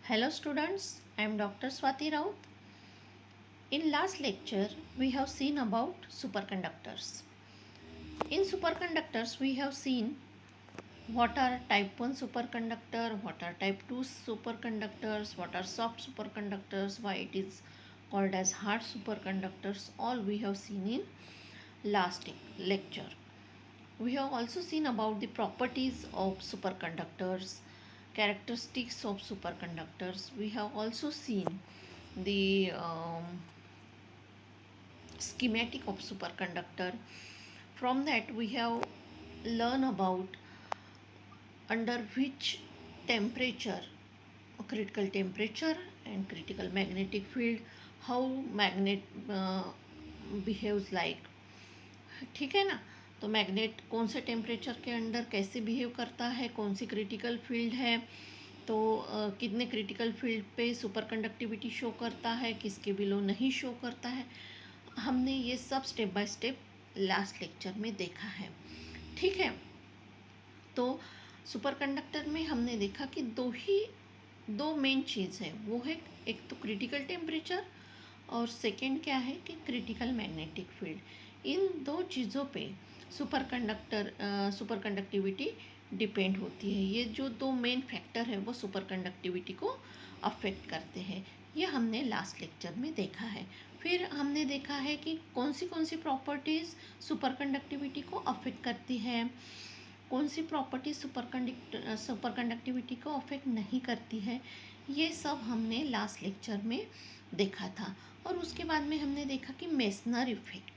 Hello students, I am Dr. Swati Raut. In last lecture, we have seen about superconductors. In superconductors, we have seen what are type 1 superconductor, what are type 2 superconductors, what are soft superconductors, why it is called as hard superconductors. All we have seen in last lecture. We have also seen about the properties of superconductors, characteristics of superconductors. We have also seen the schematic of superconductor. From that we have learned about under which temperature, critical temperature and critical magnetic field, how magnet behaves like. ठीक है ना. तो magnet कौन से temperature के अंदर कैसे behave करता है, कौन सी क्रिटिकल फील्ड है, तो कितने क्रिटिकल फील्ड पे सुपर कंडक्टिविटी शो करता है, किसके बिलो नहीं शो करता है. हमने ये सब step by step last lecture में देखा है. ठीक है. तो सुपर कंडक्टर में हमने देखा कि दो मेन चीज़ है. वो है एक तो क्रिटिकल टेम्परेचर और सेकेंड क्या है कि क्रिटिकल मैग्नेटिक फील्ड. इन दो चीज़ों पे सुपर कंडक्टिविटी डिपेंड होती है. ये जो दो मेन फैक्टर है वो सुपर कंडक्टिविटी को अफेक्ट करते हैं. ये हमने लास्ट लेक्चर में देखा है. फिर हमने देखा है कि कौन सी प्रॉपर्टीज़ सुपर कंडक्टिविटी को अफेक्ट करती है, कौन सी प्रॉपर्टी सुपर कंडक्टिविटी को अफेक्ट नहीं करती है. ये सब हमने लास्ट लेक्चर में देखा था. और उसके बाद में हमने देखा कि मेसनर इफेक्ट.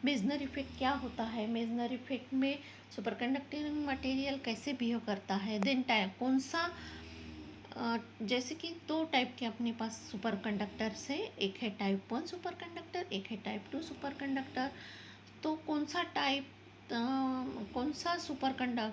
मेसनर इफेक्ट क्या होता है, मेसनर इफेक्ट में सुपर कंडक्टिंग मटेरियल कैसे बिहेव करता है, देन टाइप कौन सा, जैसे कि दो टाइप के अपने पास सुपर कंडक्टर्स है. एक है टाइप 1 सुपर कंडक्टर, एक है टाइप 2 सुपर कंडक्टर. तो कौन सा टाइप 1 सुपर कंडक्टर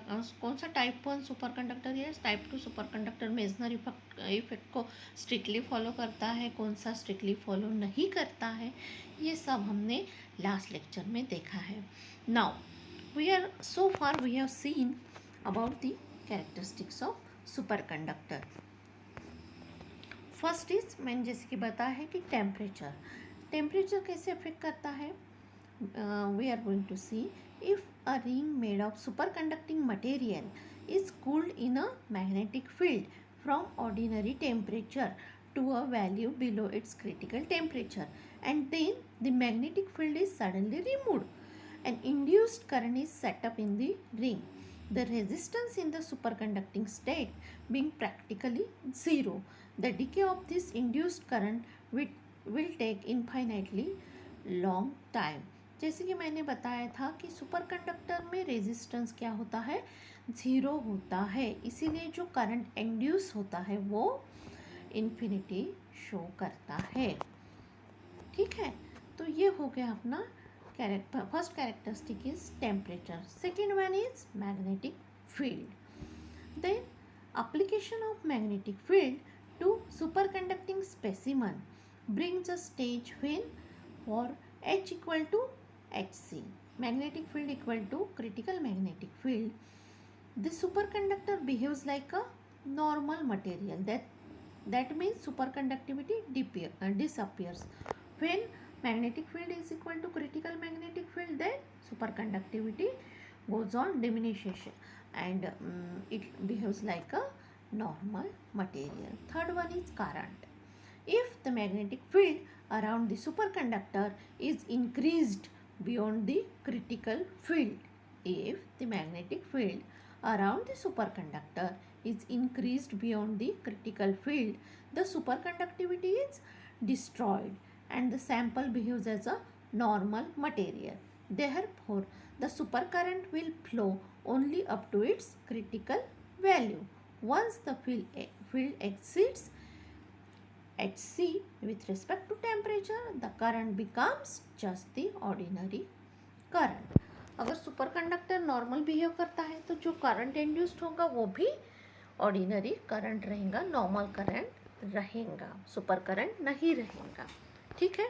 या type 2 superconductor Meissner effect को स्ट्रिक्टली फॉलो करता है, कौन सा स्ट्रिक्टली फॉलो नहीं करता है, ये सब हमने लास्ट लेक्चर में देखा है. Now we have seen about the characteristics of superconductor. First is, मैंने जैसे कि बताया है कि टेम्परेचर कैसे अफेक्ट करता है. We are going to see if a ring made of superconducting material is cooled in a magnetic field from ordinary temperature to a value below its critical temperature, and then the magnetic field is suddenly removed, an induced current is set up in the ring, the resistance in the superconducting state being practically zero. The decay of this induced current will take infinitely long time. जैसे कि मैंने बताया था कि super conductor में resistance क्या होता है, ज़ीरो होता है. इसीलिए जो करंट इंड्यूस होता है वो इन्फिनिटी शो करता है. ठीक है. तो ये हो गया अपना first characteristic is temperature. Second one is magnetic field. Then application of magnetic field to superconducting specimen brings a stage when for H equal to Hc, magnetic field equal to critical magnetic field, the superconductor behaves like a normal material. That means superconductivity disappears. When magnetic field is equal to critical magnetic field, then superconductivity goes on diminution and it behaves like a normal material. Third one is current. If the magnetic field around the superconductor is increased beyond the critical field, if the magnetic field around the superconductor is increased beyond the critical field, the superconductivity is destroyed and the sample behaves as a normal material. Therefore, the supercurrent will flow only up to its critical value. Once the field exceeds Hc with respect to temperature, the current becomes just the ordinary current. अगर super conductor normal behave करता है तो जो current induced होगा वो भी ordinary current रहेगा, normal current रहेगा, सुपर करंट नहीं रहेगा. ठीक है.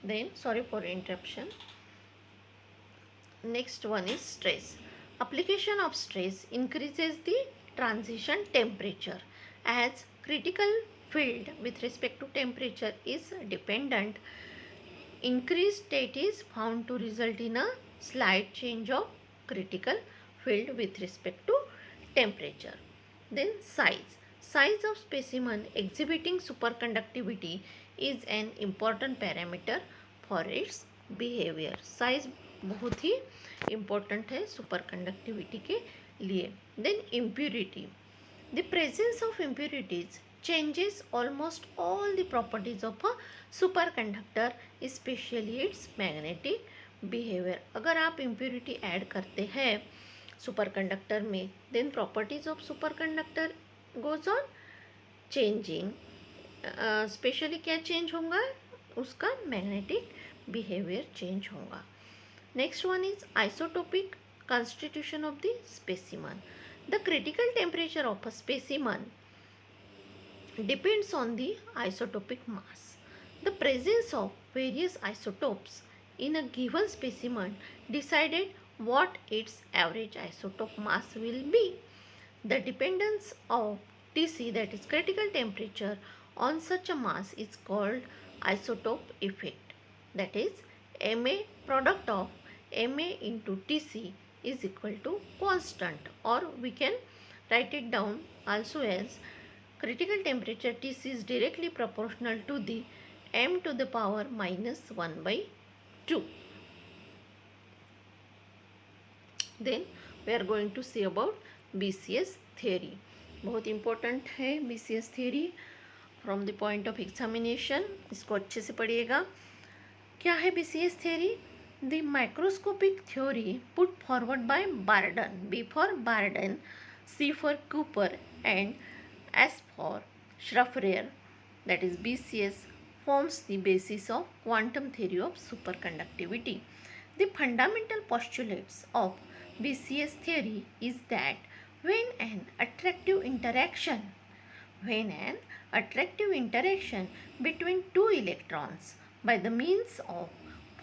Then, sorry for interruption. Next one is stress. Application of stress increases the transition temperature as critical field with respect to temperature is dependent. Increased state is found to result in a slight change of critical field with respect to temperature. Then size. Size of specimen exhibiting superconductivity is an important parameter for its behavior. Size बहुत ही important है superconductivity के लिए. Then impurity. The presence of impurities changes almost all the properties of a superconductor, especially its magnetic behavior. अगर आप impurity add करते हैं superconductor में, then properties of superconductor goes on changing. Specially क्या change होगा, उसका मैग्नेटिक बिहेवियर चेंज होगा. Next one is isotopic constitution of the specimen. The critical temperature of a specimen depends on the isotopic mass. The presence of various isotopes in a given specimen decided what its average isotope mass will be. The dependence of Tc, that is critical temperature, on such a mass is called isotope effect. That is Ma, product of Ma into Tc is equal to constant, or we can write it down also as critical temperature Tc is directly proportional to the m to the power minus 1 by 2. Then we are going to see about BCS theory. बहुत important है BCS theory from the point of examination. इसको अच्छे से पढ़िएगा. क्या है BCS theory? The microscopic theory put forward by Barden, B for Barden, C for Cooper, and S for Schaffer, that is BCS, forms the basis of quantum theory of superconductivity. The fundamental postulates of BCS theory is that when an attractive interaction between two electrons by the means of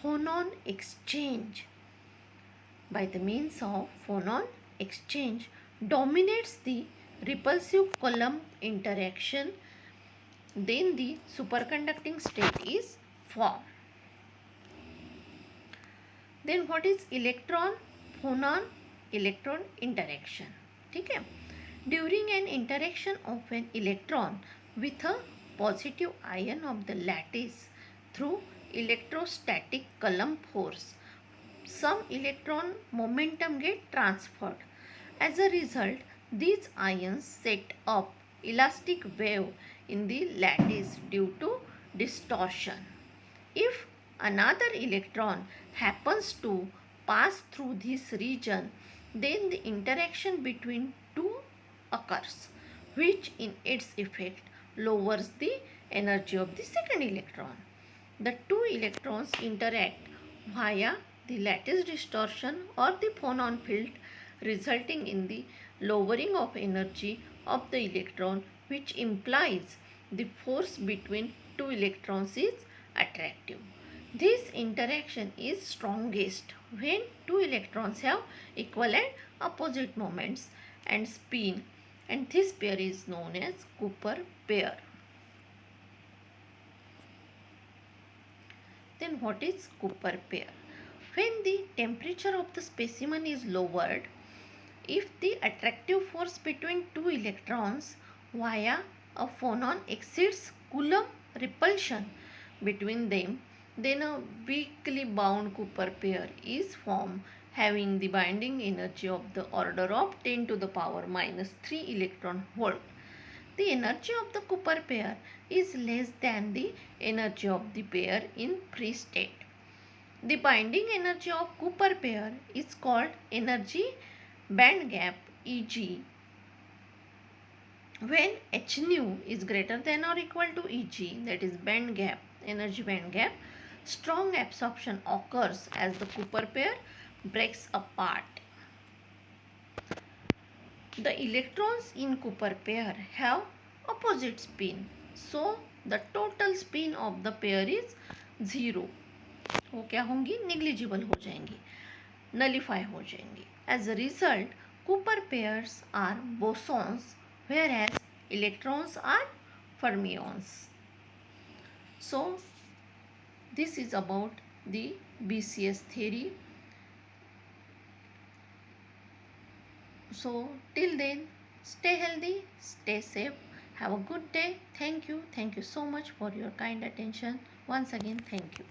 phonon exchange dominates the repulsive Coulomb interaction, then the superconducting state is formed. Then what is electron phonon electron interaction? ठीक है. During an interaction of an electron with a positive ion of the lattice through electrostatic Coulomb force, some electron momentum get transferred. As a result, these ions set up elastic wave in the lattice due to distortion. If another electron happens to pass through this region, then the interaction between two occurs, which in its effect lowers the energy of the second electron. The two electrons interact via the lattice distortion or the phonon field, resulting in the lowering of energy of the electron, which implies the force between two electrons is attractive. This interaction is strongest when two electrons have equal and opposite moments and spin, and this pair is known as Cooper pair. Then what is Cooper pair? When the temperature of the specimen is lowered, if the attractive force between two electrons via a phonon exceeds Coulomb repulsion between them, then a weakly bound Cooper pair is formed, having the binding energy of the order of 10 to the power minus 3 electron volt. The energy of the Cooper pair is less than the energy of the pair in free state. The binding energy of Cooper pair is called energy band gap, Eg. When h nu is greater than or equal to Eg, that is band gap, energy band gap, strong absorption occurs as the Cooper pair breaks apart. The electrons in Cooper pair have opposite spin, so the total spin of the pair is 0. वो क्या होंगी, negligible हो जाएंगी, nullify हो जाएंगी. As a result Cooper pairs are bosons whereas electrons are fermions. So this is about the BCS theory. So till then, stay healthy, stay safe, have a good day. Thank you so much for your kind attention. Once again, thank you.